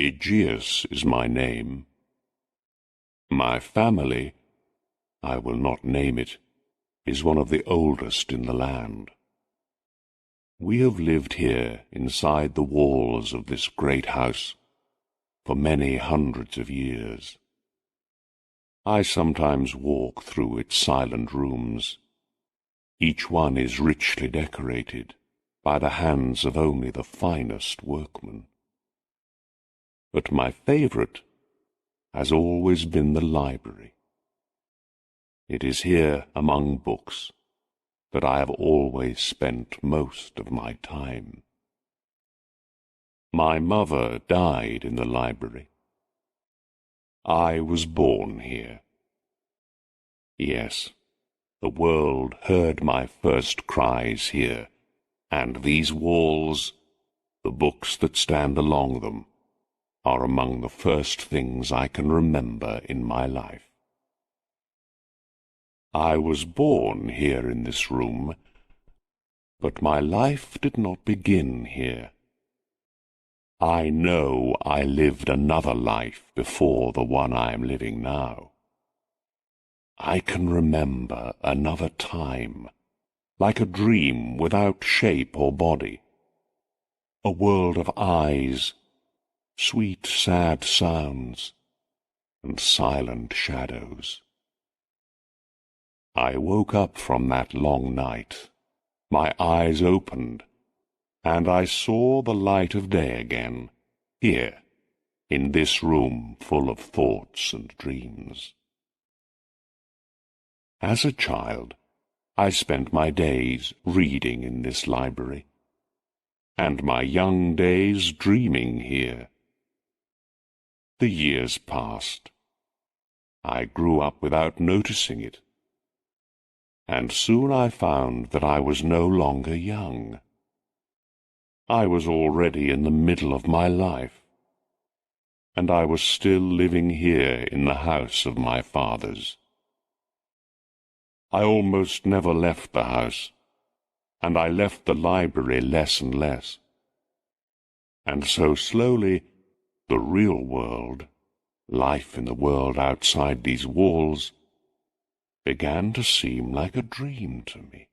Aegeus is my name. My family, I will not name it, is one of the oldest in the land. We have lived here inside the walls of this great house for many hundreds of years. I sometimes walk through its silent rooms. Each one is richly decorated by the hands of only the finest workmen. But my favorite has always been the library. It is here among books that I have always spent most of my time. My mother died in the library. I was born here. Yes, the world heard my first cries here, and these walls, the books that stand along them, are among the first things I can remember in my life. I was born here in this room, but my life did not begin here. I know I lived another life before the one I am living now. I can remember another time, like a dream without shape or body, a world of eyes, sweet sad sounds, and silent shadows. I woke up from that long night. My eyes opened, and I saw the light of day again, here, in this room full of thoughts and dreams. As a child, I spent my days reading in this library, and my young days dreaming here. The years passed. I grew up without noticing it, and soon I found that I was no longer young. I was already in the middle of my life, and I was still living here in the house of my fathers. I almost never left the house, and I left the library less and less. And so slowly the real world, life in the world outside these walls, began to seem like a dream to me.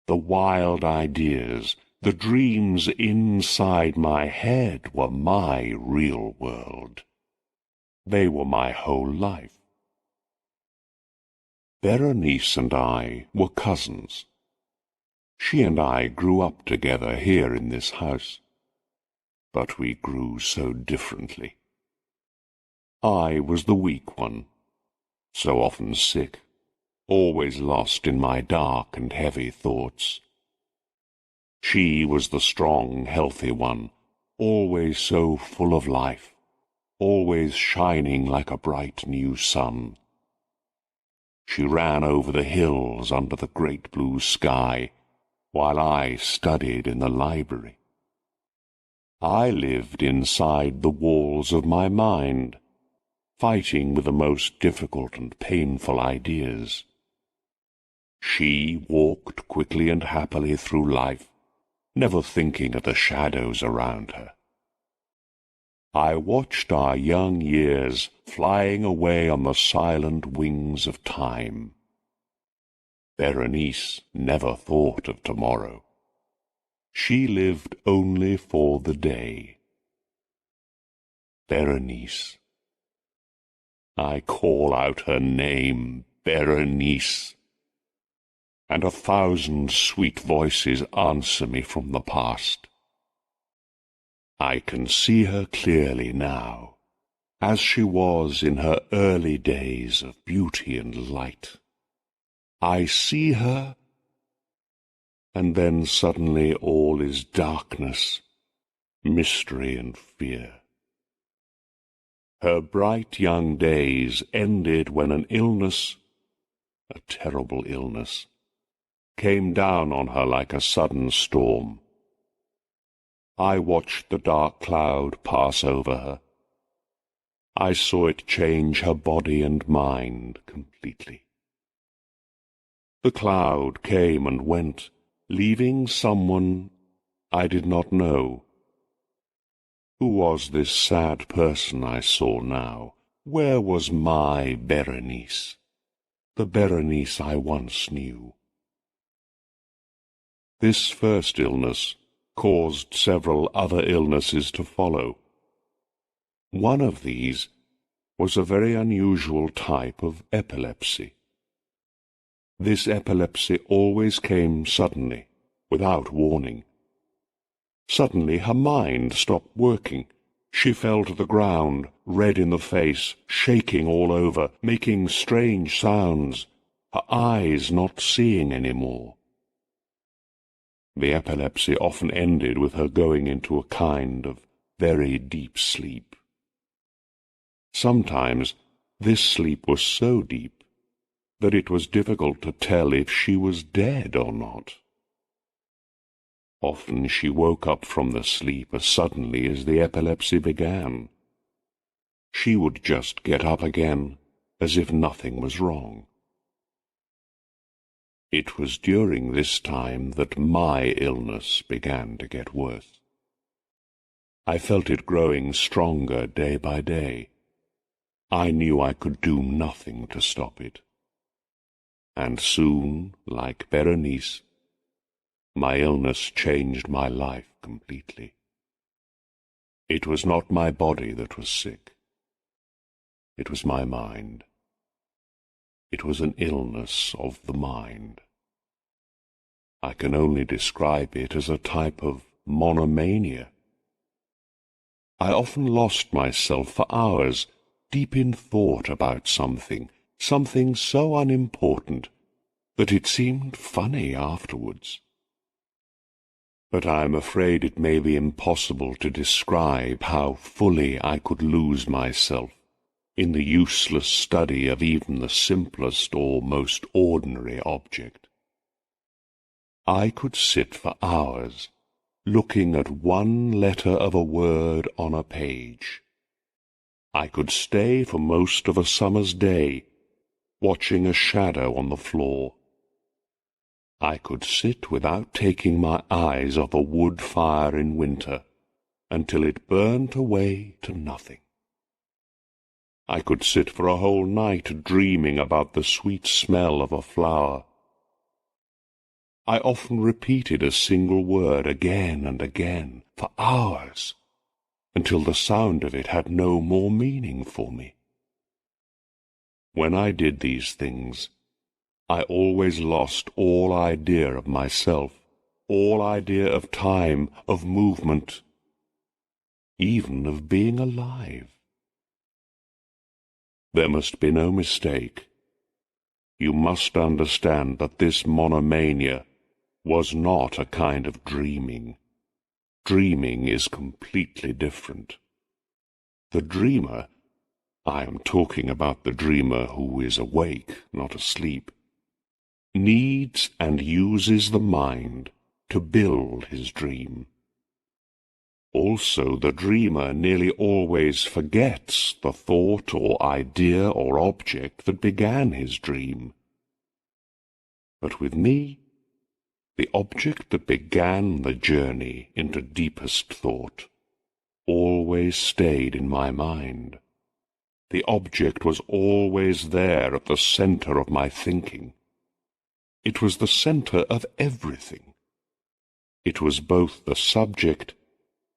The wild ideas, the dreams inside my head were my real world. They were my whole life. Berenice and I were cousins. She and I grew up together here in this house, but we grew so differently. I was the weak one, so often sick, always lost in my dark and heavy thoughts. She was the strong, healthy one, always so full of life, always shining like a bright new sun. She ran over the hills under the great blue sky, while I studied in the library. I lived inside the walls of my mind, fighting with the most difficult and painful ideas. She walked quickly and happily through life, never thinking of the shadows around her. I watched our young years flying away on the silent wings of time. Berenice never thought of tomorrow. She lived only for the day. Berenice. I call out her name, Berenice, and 1,000 sweet voices answer me from the past. I can see her clearly now, as she was in her early days of beauty and light. I see her, and then suddenly all is darkness, mystery and fear. Her bright young days ended when an illness, a terrible illness, came down on her like a sudden storm. I watched the dark cloud pass over her. I saw it change her body and mind completely. The cloud came and went, leaving someone I did not know, Who was this sad person I saw now? Where was my Berenice, the Berenice I once knew? This first illness caused several other illnesses to follow. One of these was a very unusual type of epilepsy. This epilepsy always came suddenly, without warning. Suddenly her mind stopped working. She fell to the ground, red in the face, shaking all over, making strange sounds, her eyes not seeing any more. The epilepsy often ended with her going into a kind of very deep sleep. Sometimes this sleep was so deep that it was difficult to tell if she was dead or not. Often she woke up from the sleep as suddenly as the epilepsy began. She would just get up again as if nothing was wrong. It was during this time that my illness began to get worse. I felt it growing stronger day by day. I knew I could do nothing to stop it. And soon, like Berenice, my illness changed my life completely. It was not my body that was sick. It was my mind. It was an illness of the mind. I can only describe it as a type of monomania. I often lost myself for hours, deep in thought about something so unimportant that it seemed funny afterwards. But I am afraid it may be impossible to describe how fully I could lose myself in the useless study of even the simplest or most ordinary object. I could sit for hours looking at one letter of a word on a page. I could stay for most of a summer's day watching a shadow on the floor. I could sit without taking my eyes off a wood fire in winter until it burnt away to nothing. I could sit for a whole night dreaming about the sweet smell of a flower. I often repeated a single word again and again for hours, until the sound of it had no more meaning for me. When I did these things, I always lost all idea of myself, all idea of time, of movement, even of being alive. There must be no mistake. You must understand that this monomania was not a kind of dreaming. Dreaming is completely different. The dreamer, I am talking about the dreamer who is awake, not asleep, needs and uses the mind to build his dream. Also, the dreamer nearly always forgets the thought or idea or object that began his dream. But with me, the object that began the journey into deepest thought always stayed in my mind. The object was always there at the center of my thinking. It was the center of everything. It was both the subject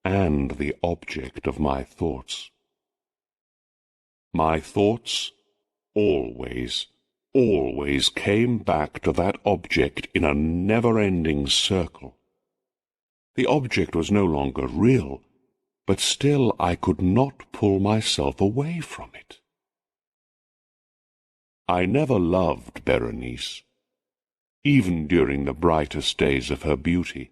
and the object of my thoughts. My thoughts always came back to that object in a never-ending circle. The object was no longer real, but still I could not pull myself away from it. I never loved Berenice, even during the brightest days of her beauty.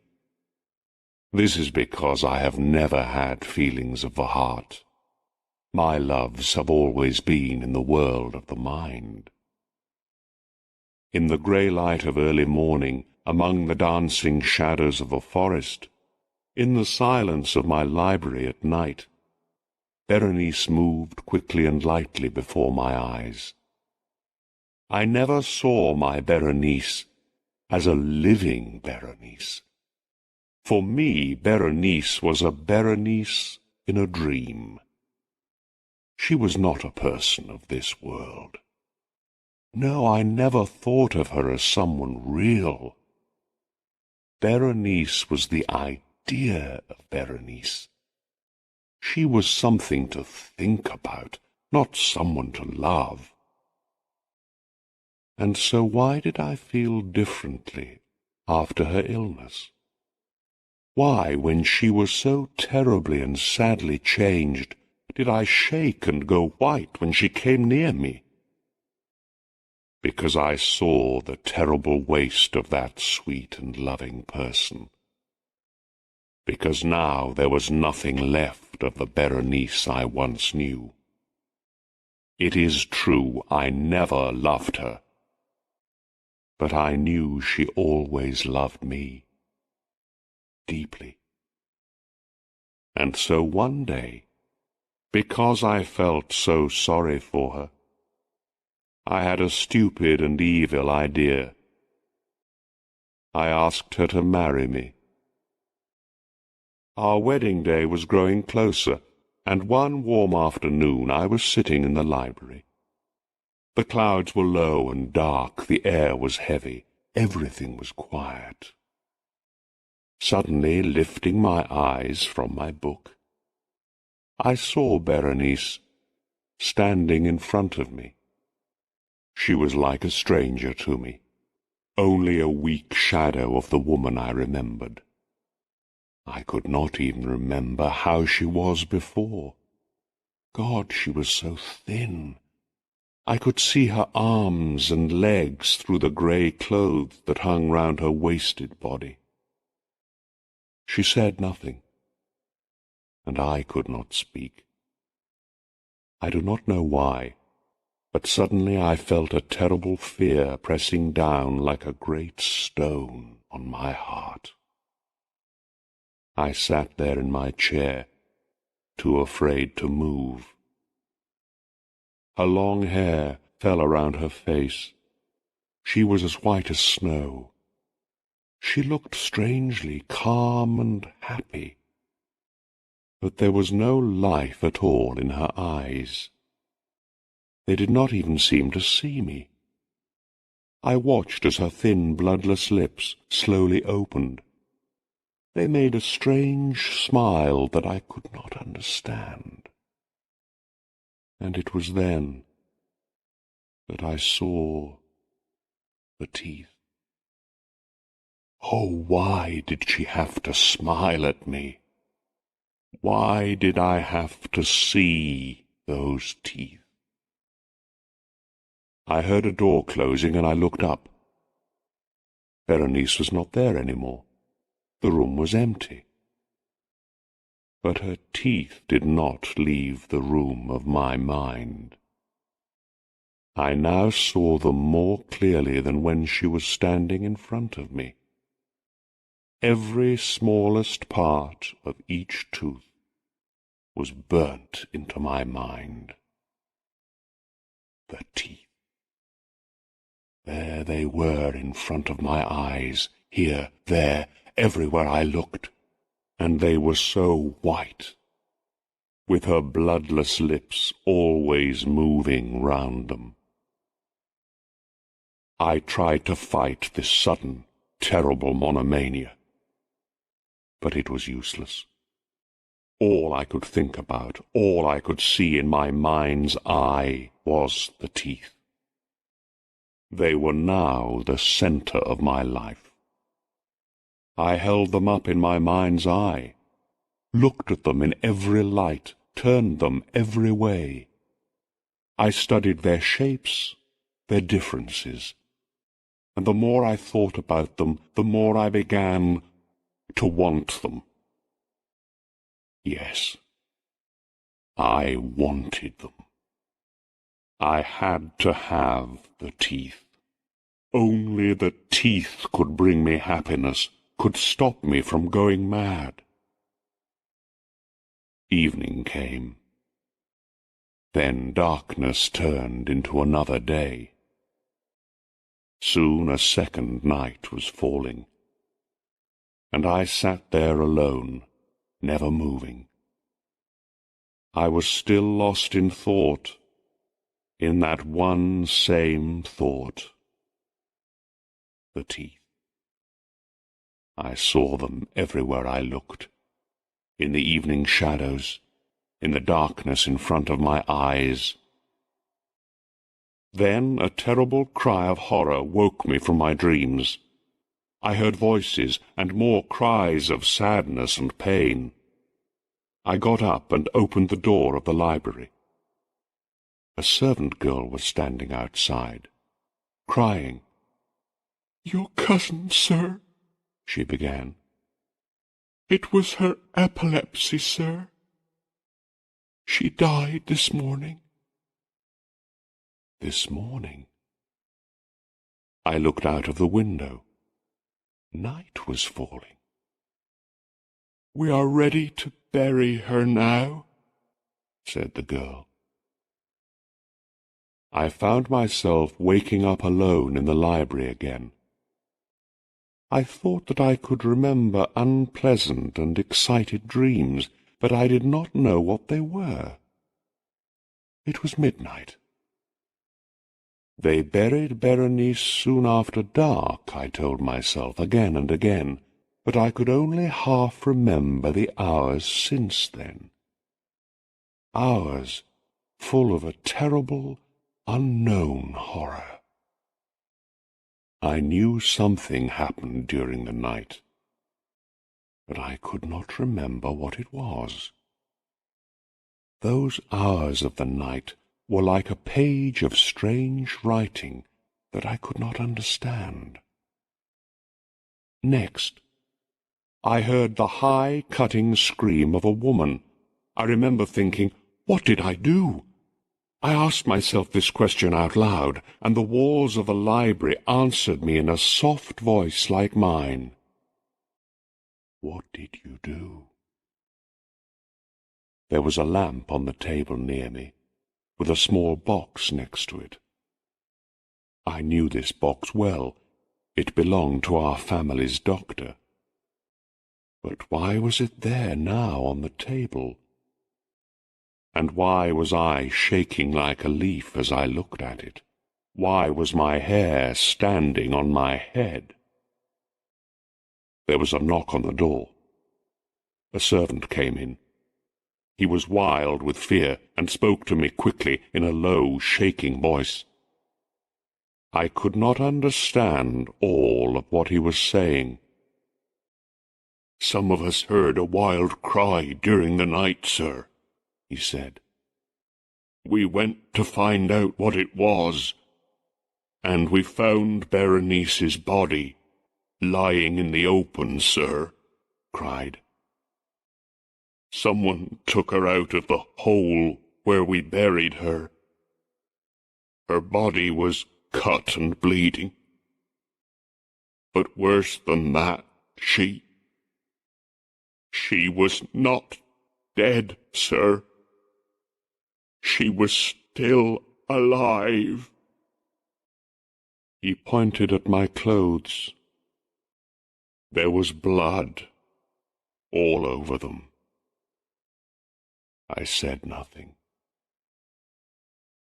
This is because I have never had feelings of the heart. My loves have always been in the world of the mind. In the grey light of early morning, among the dancing shadows of a forest, in the silence of my library at night, Berenice moved quickly and lightly before my eyes. I never saw my Berenice as a living Berenice. For me, Berenice was a Berenice in a dream. She was not a person of this world. No, I never thought of her as someone real. Berenice was the idea of Berenice. She was something to think about, not someone to love. And so why did I feel differently after her illness? Why, when she was so terribly and sadly changed, did I shake and go white when she came near me? Because I saw the terrible waste of that sweet and loving person. Because now there was nothing left of the Berenice I once knew. It is true I never loved her, but I knew she always loved me, deeply. And so one day, because I felt so sorry for her, I had a stupid and evil idea. I asked her to marry me. Our wedding day was growing closer, and one warm afternoon I was sitting in the library. The clouds were low and dark, the air was heavy, everything was quiet. Suddenly, lifting my eyes from my book, I saw Berenice standing in front of me. She was like a stranger to me, only a weak shadow of the woman I remembered. I could not even remember how she was before. God, she was so thin. I could see her arms and legs through the grey clothes that hung round her wasted body. She said nothing, and I could not speak. I do not know why, but suddenly I felt a terrible fear pressing down like a great stone on my heart. I sat there in my chair, too afraid to move. Her long hair fell around her face. She was as white as snow. She looked strangely calm and happy, but there was no life at all in her eyes. They did not even seem to see me. I watched as her thin, bloodless lips slowly opened. They made a strange smile that I could not understand. And it was then that I saw the teeth. Oh, why did she have to smile at me? Why did I have to see those teeth? I heard a door closing, and I looked up. Berenice was not there any more. The room was empty. But her teeth did not leave the room of my mind. I now saw them more clearly than when she was standing in front of me. Every smallest part of each tooth was burnt into my mind. The teeth. There they were in front of my eyes, here, there, everywhere I looked, and they were so white, with her bloodless lips always moving round them. I tried to fight this sudden, terrible monomania, but it was useless. All I could think about, all I could see in my mind's eye was the teeth. They were now the centre of my life. I held them up in my mind's eye, looked at them in every light, turned them every way. I studied their shapes, their differences, and the more I thought about them, the more I began to want them. Yes, I wanted them. I had to have the teeth. Only the teeth could bring me happiness, could stop me from going mad. Evening came. Then darkness turned into another day. Soon a second night was falling, and I sat there alone, never moving. I was still lost in thought, in that one same thought. The teeth. I saw them everywhere I looked, in the evening shadows, in the darkness in front of my eyes. Then a terrible cry of horror woke me from my dreams. I heard voices and more cries of sadness and pain. I got up and opened the door of the library. A servant girl was standing outside, crying. "Your cousin, sir," she began. "It was her epilepsy, sir. She died this morning." This morning? I looked out of the window. Night was falling. "We are ready to bury her now," said the girl. I found myself waking up alone in the library again. I thought that I could remember unpleasant and excited dreams, but I did not know what they were. It was midnight. They buried Berenice soon after dark, I told myself again and again, but I could only half remember the hours since then. Hours full of a terrible, unknown horror. I knew something happened during the night, but I could not remember what it was. Those hours of the night were like a page of strange writing that I could not understand. Next, I heard the high, cutting scream of a woman. I remember thinking, what did I do? I asked myself this question out loud, and the walls of the library answered me in a soft voice like mine. What did you do? There was a lamp on the table near me, with a small box next to it. I knew this box well. It belonged to our family's doctor. But why was it there now on the table? And why was I shaking like a leaf as I looked at it? Why was my hair standing on my head? There was a knock on the door. A servant came in. He was wild with fear and spoke to me quickly in a low, shaking voice. I could not understand all of what he was saying. "Some of us heard a wild cry during the night, sir," he said. "We went to find out what it was, and we found Berenice's body lying in the open, sir," cried. "Someone took her out of the hole where we buried her. Her body was cut and bleeding. But worse than that, she was not dead, sir. She was still alive." He pointed at my clothes. There was blood all over them. I said nothing.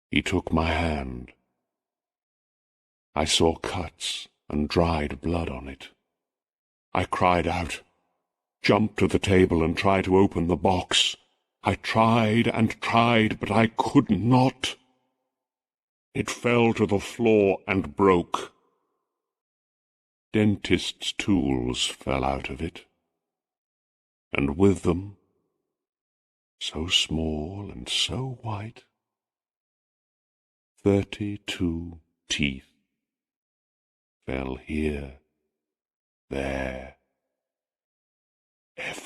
He took my hand. I saw cuts and dried blood on it. I cried out, jumped to the table and tried to open the box. I tried and tried, but I could not. It fell to the floor and broke. Dentist's tools fell out of it, and with them, so small and so white, 32 teeth fell here, there, everywhere.